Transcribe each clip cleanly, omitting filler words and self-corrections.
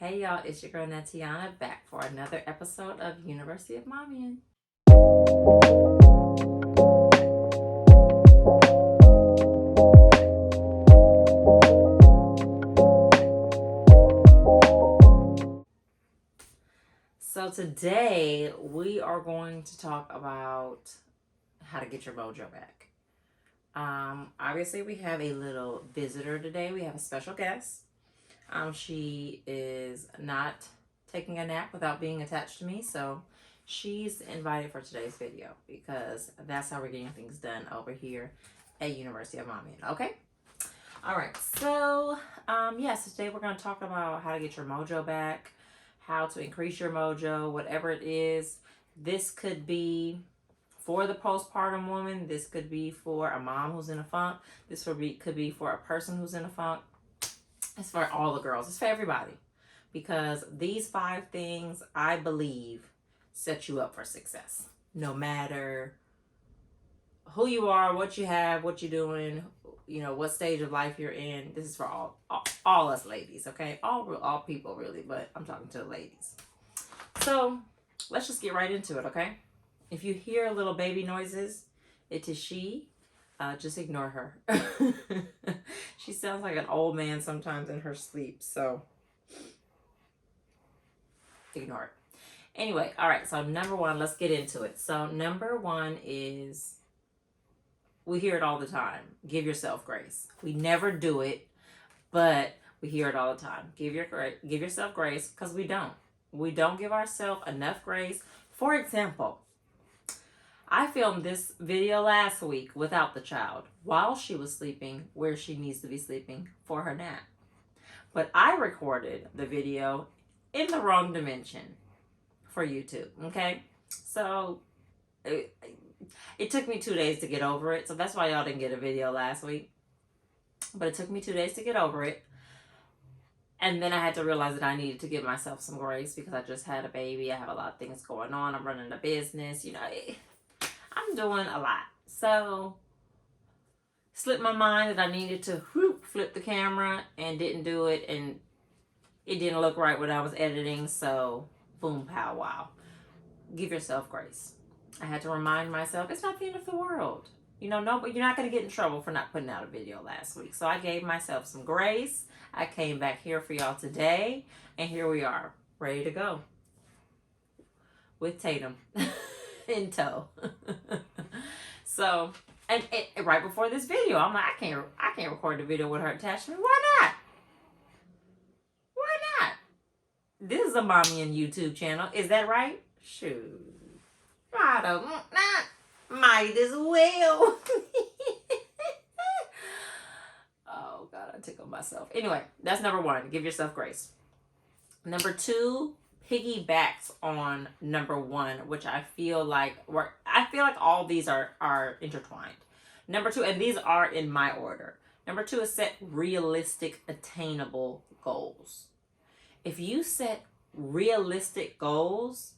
Hey y'all, it's your girl Nateanah back for another episode of University of Mommying. So today we are going to talk about how to get your mojo back. Obviously we have a little visitor today. We have a special guest. She is not taking a nap without being attached to me, so she's invited for today's video because that's how we're getting things done over here at University of Mommying. Okay? All right. So, yes, today we're going to talk about how to get your mojo back, how to increase your mojo, whatever it is. This could be for the postpartum woman. This could be for a mom who's in a funk. This could be for a person who's in a funk. It's for all the girls. It's for everybody. Because these 5 things, I believe, set you up for success. No matter who you are, what you have, what you're doing, what stage of life you're in. This is for all us ladies, okay? All people, really, but I'm talking to the ladies. So, let's just get right into it, okay? If you hear little baby noises, it is she. Just ignore her. She sounds like an old man sometimes in her sleep, so ignore it. Anyway, all right, so number 1, let's get into it. So number 1 is, we hear it all the time. Give yourself grace. We never do it, but we hear it all the time. Give yourself grace, because we don't. We don't give ourselves enough grace. For example, I filmed this video last week without the child while she was sleeping where she needs to be sleeping for her nap. But I recorded the video in the wrong dimension for YouTube, okay? So it took me 2 days to get over it. So that's why y'all didn't get a video last week. But it took me 2 days to get over it. And then I had to realize that I needed to give myself some grace because I just had a baby. I have a lot of things going on. I'm running a business, I'm doing a lot. So, slipped my mind that I needed to flip the camera and didn't do it. And it didn't look right when I was editing. So, boom, pow, wow. Give yourself grace. I had to remind myself, it's not the end of the world. No, but you're not going to get in trouble for not putting out a video last week. So, I gave myself some grace. I came back here for y'all today. And here we are, ready to go. With Tatum. In tow. So, and right before this video, I'm like, I can't record the video with her attached to me. Why not? Why not? This is a Mommying YouTube channel. Is that right? Shoot. Might as well. Oh, God, I tickled myself. Anyway, that's number 1. Give yourself grace. Number 2, piggybacks on number 1, which I feel like all these are intertwined. Number 2, and these are in my order. Number 2 is set realistic, attainable goals. If you set realistic goals,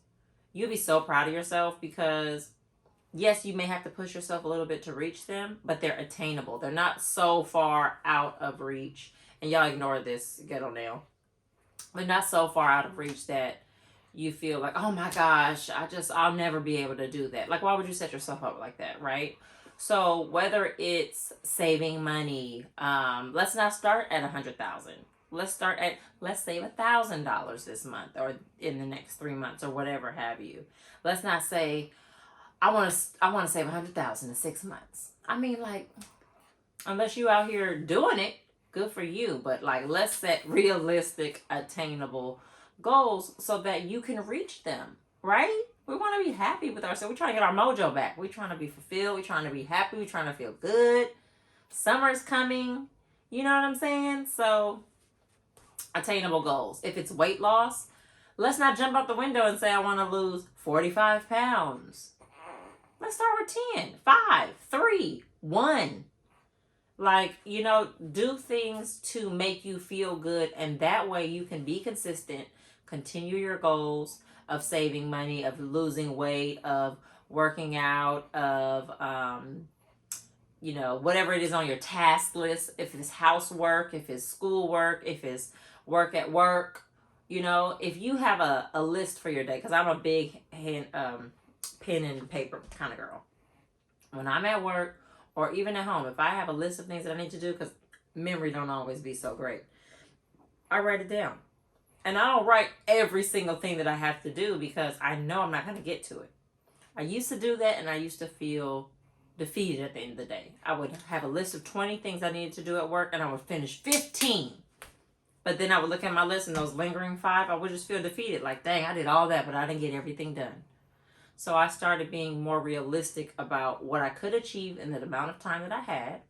you'll be so proud of yourself because, yes, you may have to push yourself a little bit to reach them, but they're attainable. They're not so far out of reach. And y'all ignore this ghetto nail. But not so far out of reach that you feel like, oh my gosh, I'll never be able to do that. Like, why would you set yourself up like that, right? So whether it's saving money, let's not start at $100,000. Let's save $1,000 this month or in the next 3 months or whatever have you. Let's not say, I want to save $100,000 in 6 months. I mean, like, unless you out here doing it, good for you. But like, let's set realistic, attainable goals so that you can reach them, right? We want to be happy with ourselves. We're trying to get our mojo back. We're trying to be fulfilled. We're trying to be happy. We're trying to feel good. Summer's coming. You know what I'm saying? So, attainable goals. If it's weight loss, let's not jump out the window and say, I want to lose 45 pounds. Let's start with 10, 5, 3, 1. Like, do things to make you feel good. And that way you can be consistent, continue your goals of saving money, of losing weight, of working out, of, whatever it is on your task list. If it's housework, if it's schoolwork, if it's work at work, You know, if you have a list for your day, because I'm a big pen and paper kind of girl. When I'm at work or even at home, if I have a list of things that I need to do, because memory don't always be so great, I write it down. And I don't write every single thing that I have to do because I know I'm not going to get to it. I used to do that, and I used to feel defeated at the end of the day. I would have a list of 20 things I needed to do at work, and I would finish 15. But then I would look at my list, and those lingering 5, I would just feel defeated. Like, dang, I did all that, but I didn't get everything done. So I started being more realistic about what I could achieve in the amount of time that I had.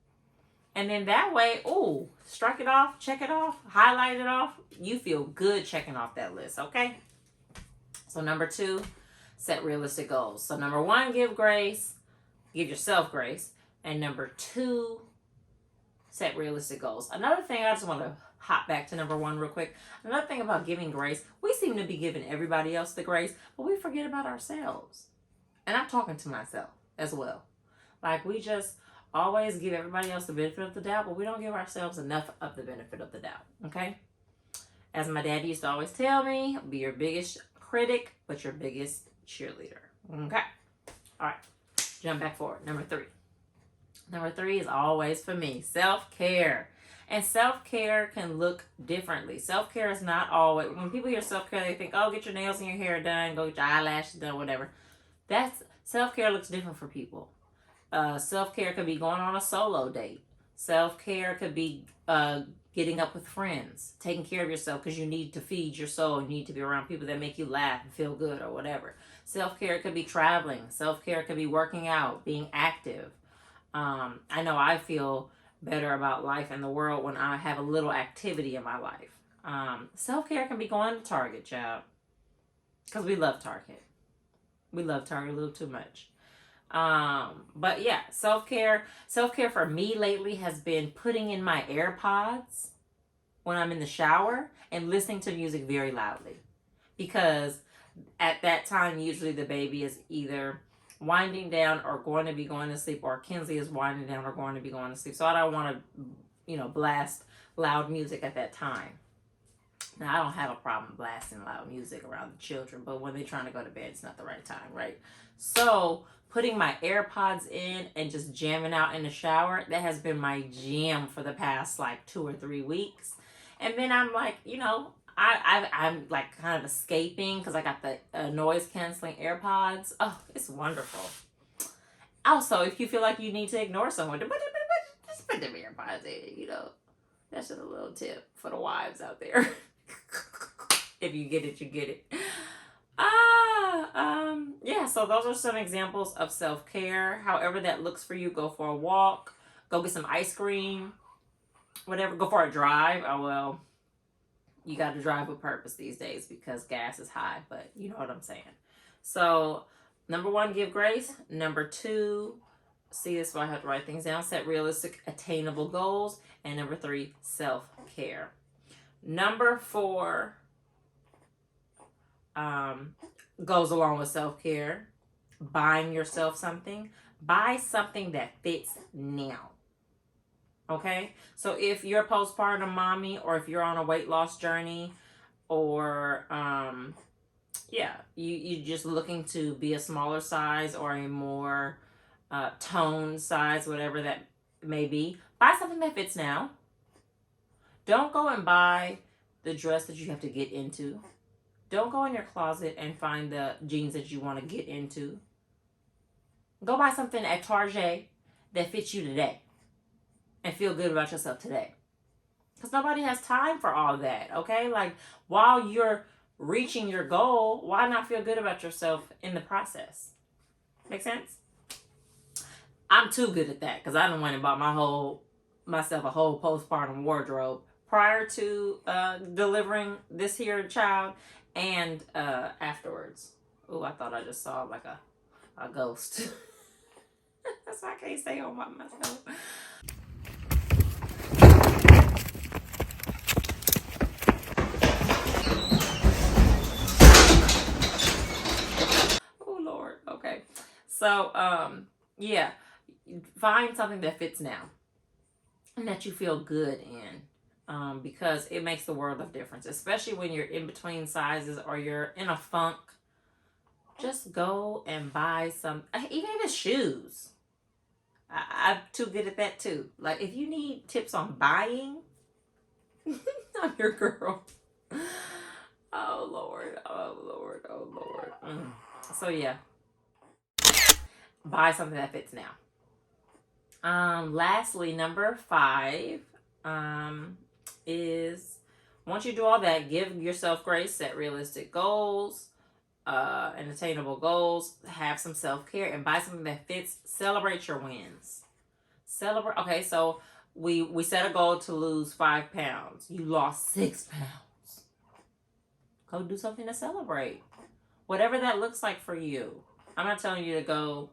And then that way, ooh, strike it off, check it off, highlight it off. You feel good checking off that list, okay? So number 2, set realistic goals. So number 1, give grace. Give yourself grace. And number 2, set realistic goals. Another thing, I just want to hop back to number 1 real quick. Another thing about giving grace, we seem to be giving everybody else the grace, but we forget about ourselves. And I'm talking to myself as well. Like, we just always give everybody else the benefit of the doubt, but we don't give ourselves enough of the benefit of the doubt, okay? As my dad used to always tell me, be your biggest critic, but your biggest cheerleader, okay? All right, jump back forward. Number 3. Number 3 is always for me, self-care. And self-care can look differently. Self-care is not always, when people hear self-care, they think, oh, get your nails and your hair done, go get your eyelashes done, whatever. That's, self-care looks different for people. Self-care could be going on a solo date. Self-care could be getting up with friends, taking care of yourself because you need to feed your soul. You need to be around people that make you laugh and feel good or whatever. Self-care could be traveling. Self-care could be working out, being active. I know I feel better about life and the world when I have a little activity in my life. Self-care can be going to Target, child, because we love Target. We love Target a little too much. But yeah, self-care for me lately has been putting in my AirPods when I'm in the shower and listening to music very loudly, because at that time, usually the baby is either winding down or going to be going to sleep, or Kinsley is winding down or going to be going to sleep. So I don't want to, blast loud music at that time. Now, I don't have a problem blasting loud music around the children, but when they're trying to go to bed, it's not the right time, right? So putting my AirPods in and just jamming out in the shower, that has been my jam for the past like 2 or 3 weeks. And then I'm like, I'm like kind of escaping because I got the noise canceling AirPods. Oh, it's wonderful. Also, if you feel like you need to ignore someone, just put them AirPods in, That's just a little tip for the wives out there. If you get it, you get it. Yeah, so those are some examples of self-care. However that looks for you, go for a walk, go get some ice cream, whatever, go for a drive. Oh, well, you got to drive with purpose these days because gas is high, but you know what I'm saying. So, number 1, give grace. Number 2, see, this is why I have to write things down, set realistic, attainable goals. And number 3, self-care. Number 4 goes along with self-care. Buying yourself something. Buy something that fits now. Okay? So if you're a postpartum mommy, or if you're on a weight loss journey, or you're just looking to be a smaller size or a more toned size, whatever that may be, buy something that fits now. Don't go and buy the dress that you have to get into. Don't go in your closet and find the jeans that you want to get into. Go buy something at Target that fits you today and feel good about yourself today. Because nobody has time for all that, okay? Like, while you're reaching your goal, why not feel good about yourself in the process? Make sense? I'm too good at that because I done went and bought myself a whole postpartum wardrobe prior to delivering this here child and afterwards. Oh, I thought I just saw like a ghost. That's why I can't stay home by myself. Oh, Lord. Okay. So, find something that fits now and that you feel good in. because it makes the world of difference, especially when you're in between sizes or you're in a funk. Just go and buy some, even if it's shoes. I'm too good at that too. Like, if you need tips on buying, I'm your girl. Oh Lord, oh Lord, oh Lord. So yeah, buy something that fits now. Lastly, number 5 is, once you do all that, give yourself grace, set realistic goals, and attainable goals, have some self-care, and buy something that fits. Celebrate your wins. Celebrate. Okay, so we set a goal to lose 5 pounds. You lost 6 pounds. Go do something to celebrate. Whatever that looks like for you. I'm not telling you to go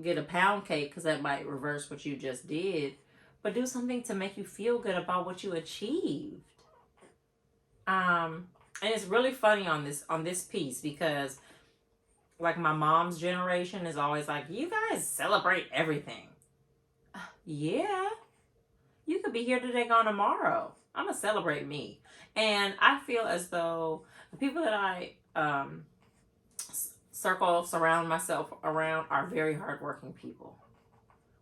get a pound cake, because that might reverse what you just did. But do something to make you feel good about what you achieved. And it's really funny on this piece, because like my mom's generation is always like, you guys celebrate everything. Yeah. You could be here today, gone tomorrow. I'm going to celebrate me. And I feel as though the people that I surround myself around are very hardworking people.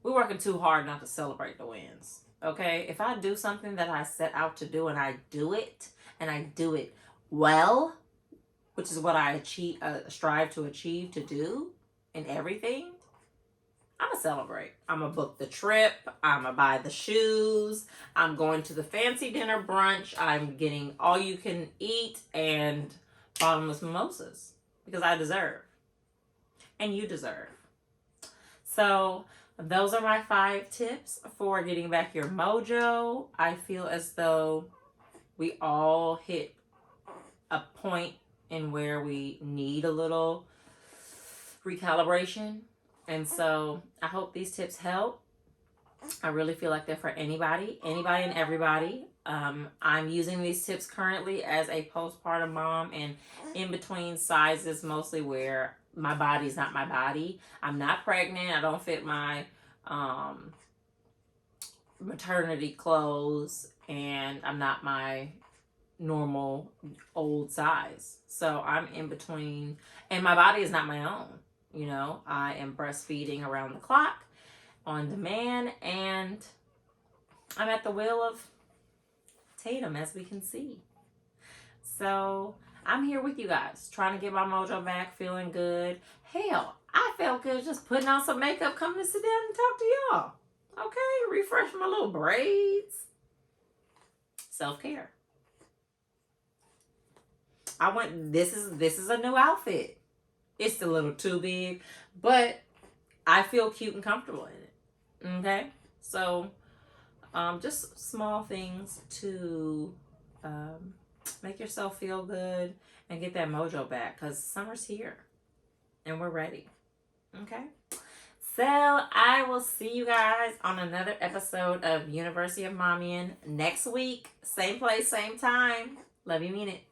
We're working too hard not to celebrate the wins. Okay? If I do something that I set out to do and I do it, and I do it well, which is what I strive to achieve to do in everything, I'm going to celebrate. I'm going to book the trip. I'm going to buy the shoes. I'm going to the fancy dinner brunch. I'm getting all you can eat and bottomless mimosas, because I deserve. And you deserve. So those are my 5 tips for getting back your mojo. I feel as though we all hit a point in where we need a little recalibration. And so I hope these tips help. I really feel like they're for anybody and everybody. I'm using these tips currently as a postpartum mom and in between sizes, mostly where my body's not my body. I'm not pregnant. I don't fit my maternity clothes, and I'm not my normal old size. So I'm in between, and my body is not my own. You know, I am breastfeeding around the clock, on demand, and I'm at the will of Tatum, as we can see. So I'm here with you guys, trying to get my mojo back, feeling good. Hell, I felt good just putting on some makeup, coming to sit down and talk to y'all. Okay, refresh my little braids. Self-care. This is a new outfit. It's a little too big, but I feel cute and comfortable in it. Okay? So, just small things to make yourself feel good and get that mojo back, because summer's here and we're ready. Okay? So, I will see you guys on another episode of University of Mommying next week. Same place, same time. Love you, mean it.